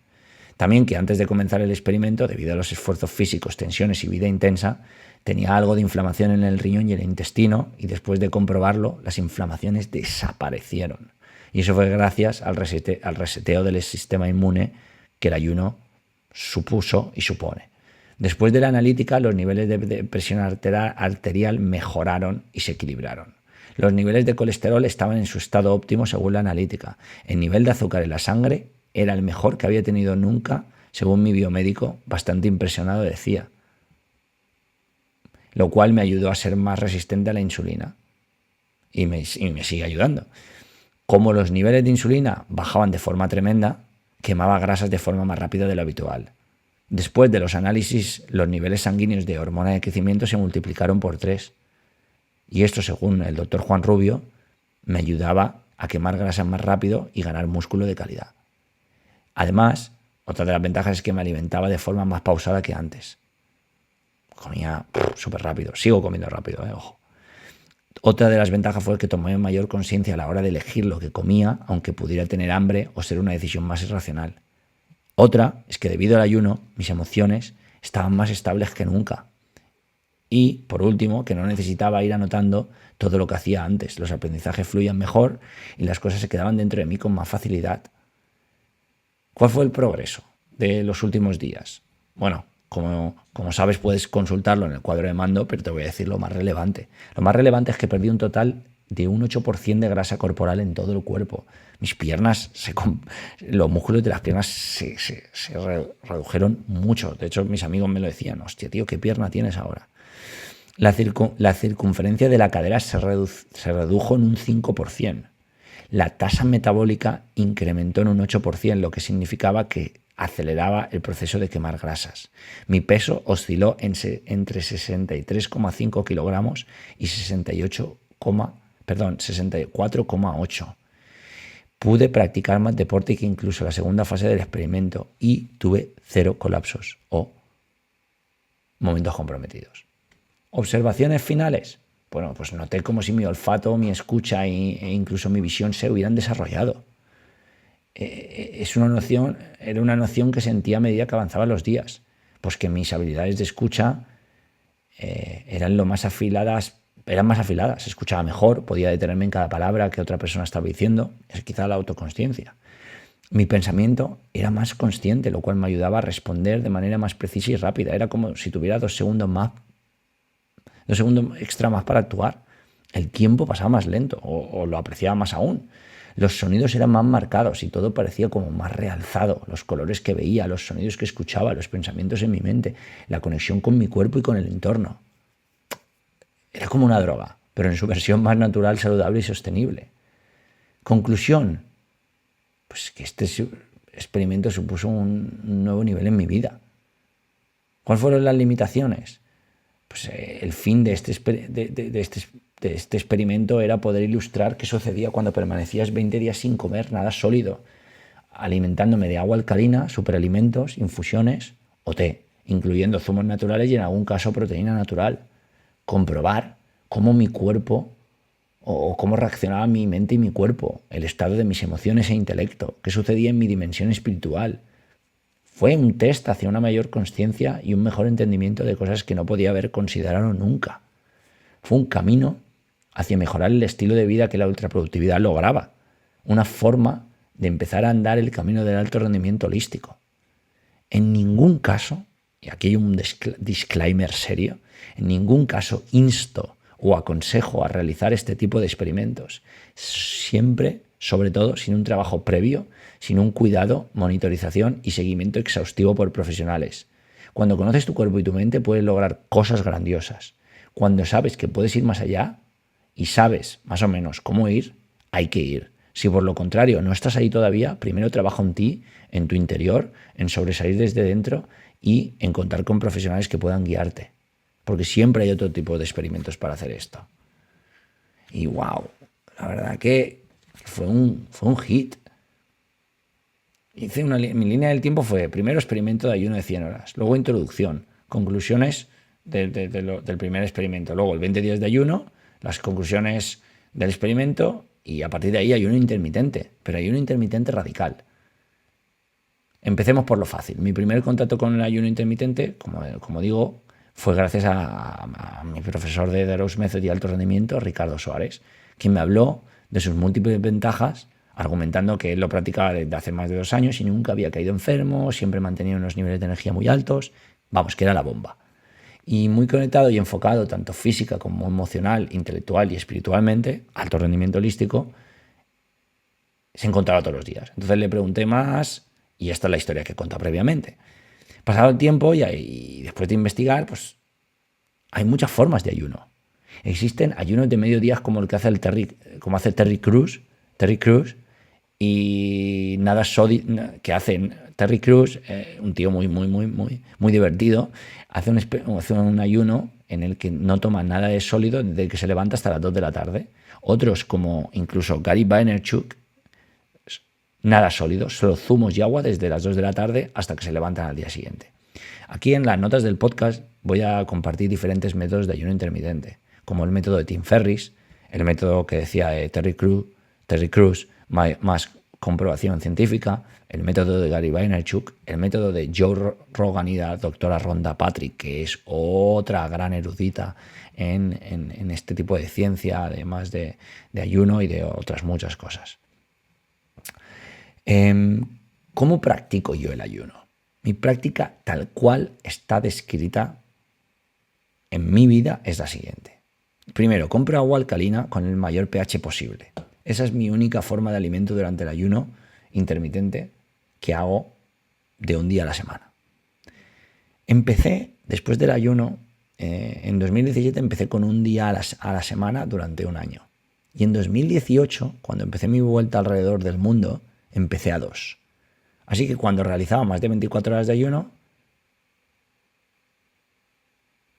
También que antes de comenzar el experimento, debido a los esfuerzos físicos, tensiones y vida intensa, tenía algo de inflamación en el riñón y el intestino, y después de comprobarlo, las inflamaciones desaparecieron. Y eso fue gracias al reseteo del sistema inmune que el ayuno supuso y supone. Después de la analítica, los niveles de presión arterial mejoraron y se equilibraron. Los niveles de colesterol estaban en su estado óptimo según la analítica. El nivel de azúcar en la sangre era el mejor que había tenido nunca, según mi biomédico, bastante impresionado decía. Lo cual me ayudó a ser más resistente a la insulina. Y me sigue ayudando. Como los niveles de insulina bajaban de forma tremenda, quemaba grasas de forma más rápida de lo habitual. Después de los análisis, los niveles sanguíneos de hormona de crecimiento se multiplicaron por 3. Y esto, según el doctor Juan Rubio, me ayudaba a quemar grasas más rápido y ganar músculo de calidad. Además, otra de las ventajas es que me alimentaba de forma más pausada que antes. Comía súper rápido. Sigo comiendo rápido, ojo. Otra de las ventajas fue que tomé mayor conciencia a la hora de elegir lo que comía, aunque pudiera tener hambre o ser una decisión más irracional. Otra es que debido al ayuno, mis emociones estaban más estables que nunca. Y, por último, que no necesitaba ir anotando todo lo que hacía antes. Los aprendizajes fluían mejor y las cosas se quedaban dentro de mí con más facilidad. ¿Cuál fue el progreso de los últimos días? Bueno, como sabes, puedes consultarlo en el cuadro de mando, pero te voy a decir lo más relevante. Lo más relevante es que perdí un total de un 8% de grasa corporal en todo el cuerpo. Mis piernas, los músculos de las piernas se redujeron mucho. De hecho, mis amigos me lo decían. Hostia, tío, ¿qué pierna tienes ahora? La circunferencia de la cadera se redujo en un 5%. La tasa metabólica incrementó en un 8%, lo que significaba que aceleraba el proceso de quemar grasas. Mi peso osciló entre 63,5 kilogramos y 64,8. Pude practicar más deporte que incluso la segunda fase del experimento y tuve 0 colapsos o momentos comprometidos. ¿Observaciones finales? Bueno, pues noté como si mi olfato, mi escucha e incluso mi visión se hubieran desarrollado. Era una noción que sentía a medida que avanzaban los días, pues que mis habilidades de escucha eran más afiladas, escuchaba mejor, podía detenerme en cada palabra que otra persona estaba diciendo, es quizá la autoconsciencia. Mi pensamiento era más consciente, lo cual me ayudaba a responder de manera más precisa y rápida. Era como si tuviera 2 segundos extra más para actuar. El tiempo pasaba más lento o lo apreciaba más aún. Los sonidos eran más marcados y todo parecía como más realzado. Los colores que veía, los sonidos que escuchaba, los pensamientos en mi mente, la conexión con mi cuerpo y con el entorno. Era como una droga, pero en su versión más natural, saludable y sostenible. Conclusión, pues que este experimento supuso un nuevo nivel en mi vida. ¿Cuáles fueron las limitaciones? Pues el fin de este experimento era poder ilustrar qué sucedía cuando permanecías 20 días sin comer nada sólido, alimentándome de agua alcalina, superalimentos, infusiones o té, incluyendo zumos naturales y en algún caso proteína natural. Comprobar cómo mi cuerpo o cómo reaccionaba mi mente y mi cuerpo, el estado de mis emociones e intelecto, qué sucedía en mi dimensión espiritual. Fue un test hacia una mayor consciencia y un mejor entendimiento de cosas que no podía haber considerado nunca. Fue un camino hacia mejorar el estilo de vida que la ultraproductividad lograba, una forma de empezar a andar el camino del alto rendimiento holístico. En ningún caso, y aquí hay un disclaimer serio, en ningún caso insto o aconsejo a realizar este tipo de experimentos. Siempre, sobre todo, sin un trabajo previo, sin un cuidado, monitorización y seguimiento exhaustivo por profesionales. Cuando conoces tu cuerpo y tu mente puedes lograr cosas grandiosas. Cuando sabes que puedes ir más allá y sabes más o menos cómo ir, hay que ir. Si por lo contrario no estás ahí todavía, primero trabaja en ti, en tu interior, en sobresalir desde dentro y en contar con profesionales que puedan guiarte. Porque siempre hay otro tipo de experimentos para hacer esto. Y wow, la verdad que fue un hit. Mi línea del tiempo fue primero experimento de ayuno de 100 horas, luego introducción, conclusiones del primer experimento, luego el 20 días de ayuno, las conclusiones del experimento y a partir de ahí ayuno intermitente, pero ayuno intermitente radical. Empecemos por lo fácil. Mi primer contacto con el ayuno intermitente, como digo, fue gracias a mi profesor de The Rose Method y alto rendimiento, Ricardo Soares, quien me habló de sus múltiples ventajas, argumentando que él lo practicaba desde hace más de 2 años y nunca había caído enfermo, siempre mantenía unos niveles de energía muy altos, vamos, que era la bomba. Y muy conectado y enfocado tanto física como emocional, intelectual y espiritualmente, alto rendimiento holístico, se encontraba todos los días. Entonces le pregunté más y esta es la historia que he contado previamente. Pasado el tiempo y después de investigar, pues hay muchas formas de ayuno. Existen ayunos de mediodías como el que hace Terry Crews y nada sólido que hacen Terry Crews, un tío muy divertido, hace un ayuno en el que no toma nada de sólido desde que se levanta hasta las 2 de la tarde. Otros como incluso Gary Vaynerchuk, nada sólido, solo zumos y agua desde las 2 de la tarde hasta que se levantan al día siguiente. Aquí en las notas del podcast voy a compartir diferentes métodos de ayuno intermitente, como el método de Tim Ferriss, el método que decía Terry Crews, más comprobación científica, el método de Gary Vaynerchuk, el método de Joe Rogan y la doctora Rhonda Patrick, que es otra gran erudita en este tipo de ciencia, además de ayuno y de otras muchas cosas. ¿Cómo practico yo el ayuno? Mi práctica tal cual está descrita en mi vida es la siguiente. Primero, compro agua alcalina con el mayor pH posible. Esa es mi única forma de alimento durante el ayuno intermitente que hago de un día a la semana. Empecé, después del ayuno, en 2017 empecé con un día a la semana durante un año. Y en 2018, cuando empecé mi vuelta alrededor del mundo, empecé a 2. Así que cuando realizaba más de 24 horas de ayuno,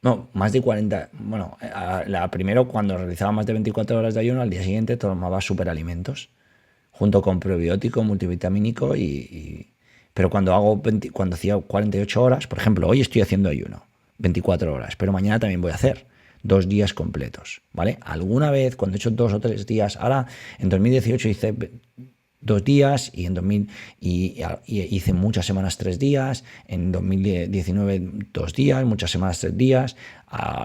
no, más de 40, bueno, primero cuando realizaba más de 24 horas de ayuno, al día siguiente tomaba superalimentos, junto con probiótico, multivitamínico pero cuando hacía 48 horas, por ejemplo, hoy estoy haciendo ayuno, 24 horas, pero mañana también voy a hacer 2 días completos, ¿vale? Alguna vez, cuando he hecho 2 o 3 días, ahora en 2018 hice 2 días y en 2000 y hice muchas semanas 3 días, en 2019 2 días, muchas semanas 3 días,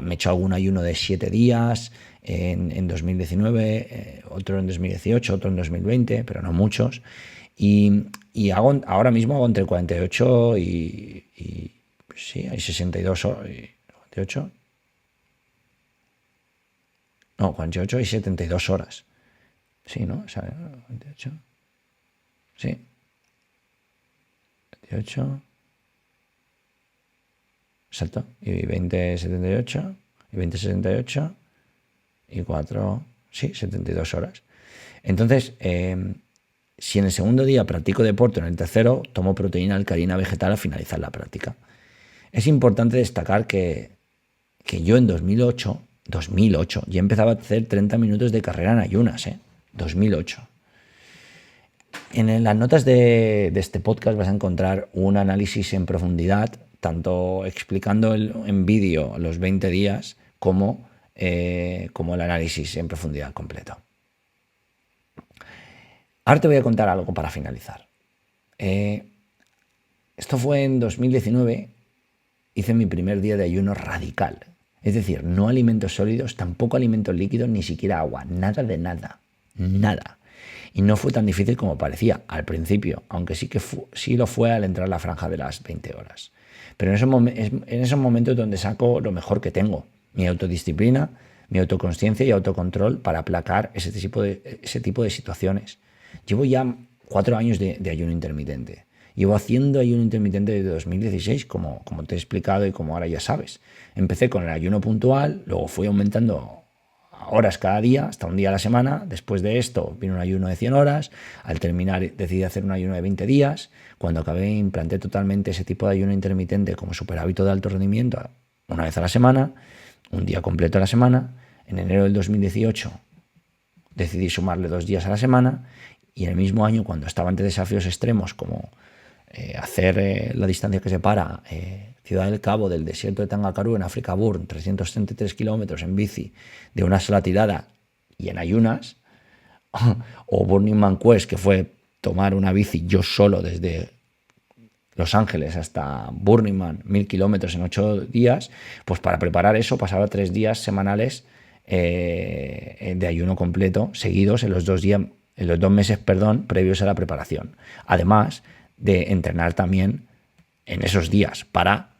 me he hecho algún ayuno de 7 días en 2019, otro en 2018, otro en 2020, pero no muchos. Ahora mismo hago entre 48 sí, hay 62 horas, 48, no, 48 y 72 horas. Sí, ¿no? O sea, 48. Sí. 28. Exacto. Y 20, 78. Y 20, 68. Y 4. Sí, 72 horas. Entonces, si en el segundo día practico deporte, en el tercero tomo proteína alcalina vegetal al finalizar la práctica. Es importante destacar que yo en 2008 ya empezaba a hacer 30 minutos de carrera en ayunas, 2008. En las notas de este podcast vas a encontrar un análisis en profundidad, tanto explicando en vídeo los 20 días como el análisis en profundidad completo. Ahora te voy a contar algo para finalizar. Esto fue en 2019, hice mi primer día de ayuno radical. Es decir, no alimentos sólidos, tampoco alimentos líquidos, ni siquiera agua, nada de nada, nada. Y no fue tan difícil como parecía al principio, aunque sí lo fue al entrar la franja de las 20 horas. Pero en esos momentos donde saco lo mejor que tengo, mi autodisciplina, mi autoconsciencia y autocontrol para aplacar ese tipo de situaciones. Llevo ya 4 años de ayuno intermitente. Llevo haciendo ayuno intermitente desde 2016, como te he explicado y como ahora ya sabes. Empecé con el ayuno puntual, luego fui aumentando horas cada día, hasta un día a la semana. Después de esto vino un ayuno de 100 horas. Al terminar decidí hacer un ayuno de 20 días. Cuando acabé implanté totalmente ese tipo de ayuno intermitente como superhábito de alto rendimiento, una vez a la semana, un día completo a la semana. En enero del 2018 decidí sumarle 2 días a la semana y en el mismo año, cuando estaba ante desafíos extremos como hacer la distancia que separa Ciudad del Cabo del desierto de Tangakarú en África Burn, 333 kilómetros en bici de una sola tirada y en ayunas, o Burning Man Quest, que fue tomar una bici yo solo desde Los Ángeles hasta Burning Man, 1000 kilómetros en 8 días, pues para preparar eso pasaba 3 días semanales de ayuno completo seguidos en los 2 meses previos a la preparación. Además de entrenar también en esos días para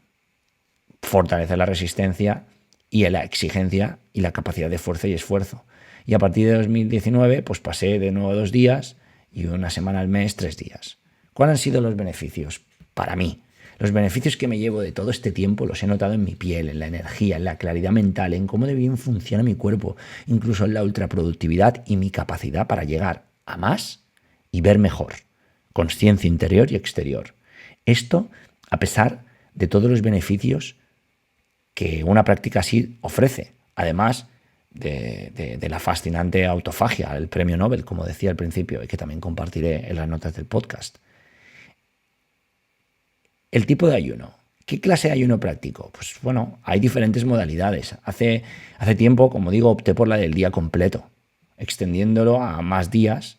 fortalecer la resistencia y la exigencia y la capacidad de fuerza y esfuerzo. Y a partir de 2019 pues pasé de nuevo 2 días y una semana al mes 3 días. ¿Cuáles han sido los beneficios? Para mí, los beneficios que me llevo de todo este tiempo los he notado en mi piel, en la energía, en la claridad mental, en cómo de bien funciona mi cuerpo, incluso en la ultraproductividad y mi capacidad para llegar a más y ver mejor. Consciencia interior y exterior. Esto a pesar de todos los beneficios que una práctica así ofrece, además de la fascinante autofagia, el premio Nobel, como decía al principio, y que también compartiré en las notas del podcast. El tipo de ayuno. ¿Qué clase de ayuno practico? Pues bueno, hay diferentes modalidades. Hace tiempo, como digo, opté por la del día completo, extendiéndolo a más días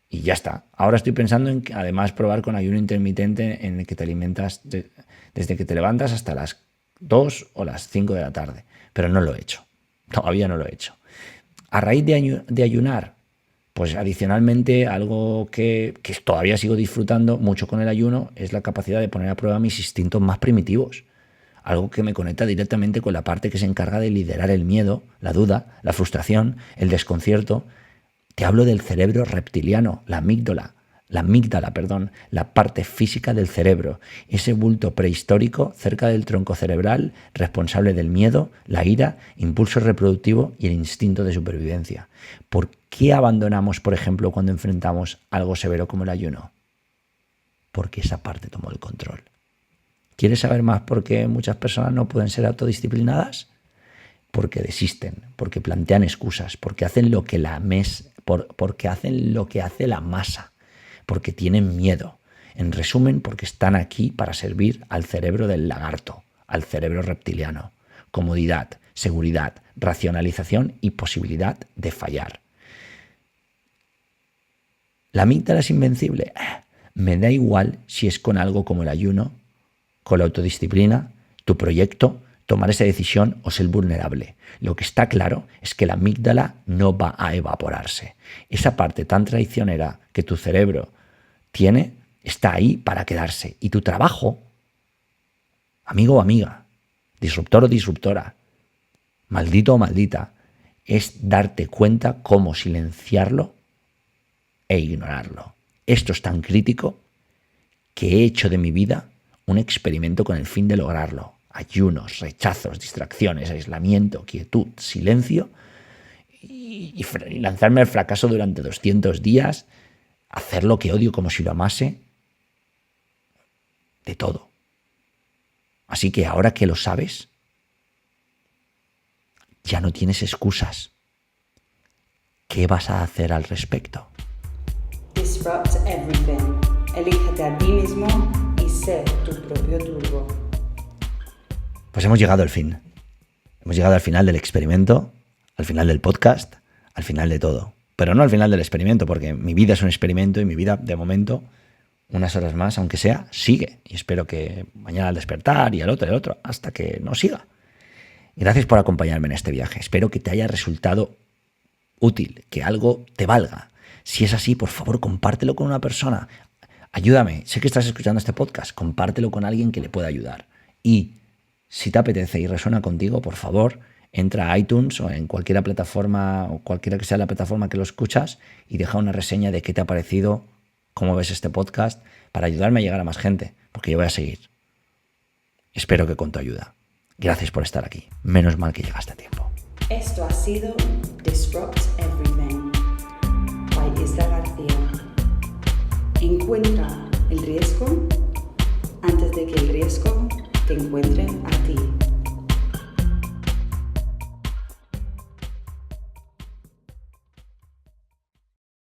y ya está. Ahora estoy pensando en además probar con ayuno intermitente en el que te alimentas desde que te levantas hasta las 2 o las 5 de la tarde. Pero no lo he hecho. Todavía no lo he hecho. A raíz de ayunar, pues adicionalmente algo que todavía sigo disfrutando mucho con el ayuno es la capacidad de poner a prueba mis instintos más primitivos. Algo que me conecta directamente con la parte que se encarga de liderar el miedo, la duda, la frustración, el desconcierto. Te hablo del cerebro reptiliano, la amígdala, la parte física del cerebro, ese bulto prehistórico cerca del tronco cerebral responsable del miedo, la ira, impulso reproductivo y el instinto de supervivencia. ¿Por qué abandonamos, por ejemplo, cuando enfrentamos algo severo como el ayuno? porque esa parte tomó el control. ¿Quieres saber más por qué muchas personas no pueden ser autodisciplinadas? Porque desisten, porque plantean excusas, porque hacen lo que porque hacen lo que hace la masa, porque tienen miedo. En resumen, porque están aquí para servir al cerebro del lagarto, al cerebro reptiliano. Comodidad, seguridad, racionalización y posibilidad de fallar. ¿La amígdala es invencible? Me da igual si es con algo como el ayuno, con la autodisciplina, tu proyecto, tomar esa decisión o ser vulnerable. Lo que está claro es que la amígdala no va a evaporarse. Esa parte tan traicionera que tu cerebro tiene está ahí para quedarse. Y tu trabajo, amigo o amiga, disruptor o disruptora, maldito o maldita, es darte cuenta cómo silenciarlo e ignorarlo. Esto es tan crítico que he hecho de mi vida un experimento con el fin de lograrlo. Ayunos, rechazos, distracciones, aislamiento, quietud, silencio y lanzarme al fracaso durante 200 días, hacer lo que odio como si lo amase, de todo. Así que ahora que lo sabes, ya no tienes excusas. ¿Qué vas a hacer al respecto? Disrupt everything. Elígete a ti mismo y sé tu propio turbo. Pues hemos llegado al fin. Hemos llegado al final del experimento, al final del podcast, al final de todo. Pero no al final del experimento, porque mi vida es un experimento y mi vida, de momento, unas horas más, aunque sea, sigue. Y espero que mañana al despertar y al otro, hasta que no siga. Gracias por acompañarme en este viaje. Espero que te haya resultado útil, que algo te valga. Si es así, por favor, compártelo con una persona. Ayúdame. Sé que estás escuchando este podcast. Compártelo con alguien que le pueda ayudar. Y si te apetece y resuena contigo, por favor, entra a iTunes o en cualquier plataforma, o cualquiera que sea la plataforma que lo escuchas, y deja una reseña de qué te ha parecido, cómo ves este podcast, para ayudarme a llegar a más gente, porque yo voy a seguir. Espero que con tu ayuda. Gracias por estar aquí. Menos mal que llegaste a tiempo. Esto ha sido Disrupt Everything by Isra García. Encuentra el riesgo antes de que el riesgo